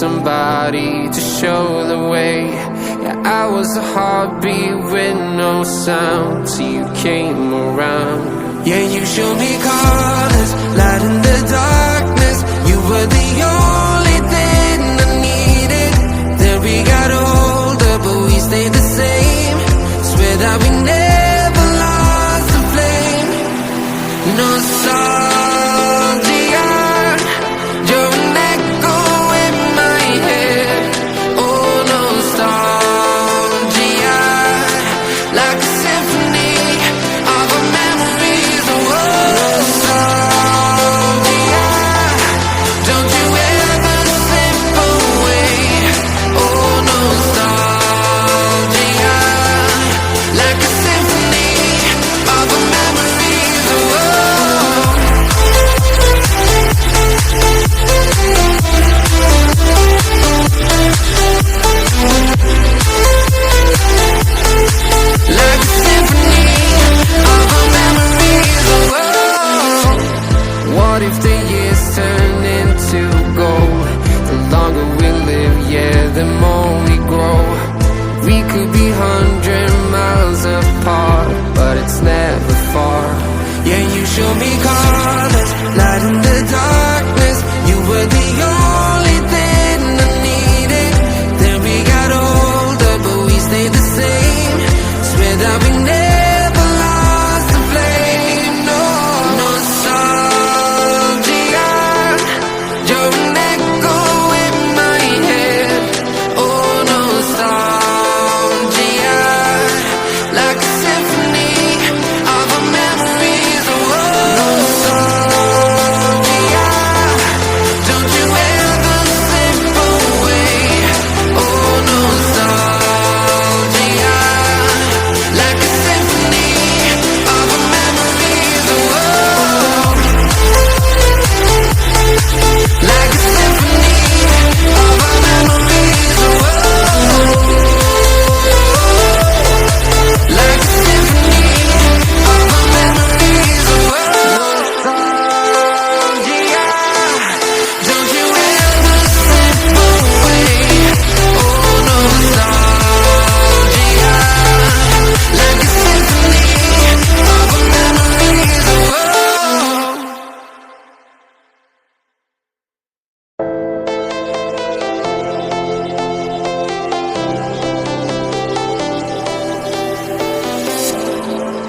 somebody to show the way. Yeah, I was a heartbeat with no sound till you came around. Yeah, you showed me colors, light in the darkness. You were the only thing I needed. Then we got older, but we stayed the same. Swear that we never lost the flame. Nostalgia, you're an echo in my head. Oh, nostalgia, like a symphony of our memories. Oh, nostalgia, don't you ever slip away. Oh, nostalgia, like a symphony of our memories. Oh, like a symphony of our memories. Oh, what if the years turn into gold? The longer we live, yeah, the more we grow. We could be 100 miles apart, but it's never far. Yeah, you showed me colors, light in the darkness. You were the only thing I needed. Then we got older, but we stayed the same. Swear that we never lost the flame. No, nostalgia, you're an echo in my head. Oh, nostalgia, like a symphony of our memories. Oh, nostalgia, don't you ever slip away. Oh, nostalgia, like a symphony of our memories. Oh, like a symphony of our memories. Oh, like a symphony of our memories. Oh, nostalgia, don't you ever slip away. Oh, nostalgia, like a symphony of our memories. Oh,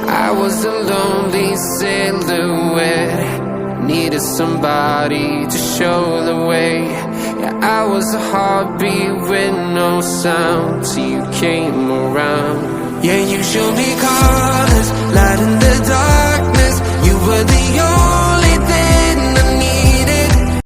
I was a lonely silhouette, needed somebody to show the way. Yeah, I was a heartbeat with no sound till you came around. Yeah, you showed me colors.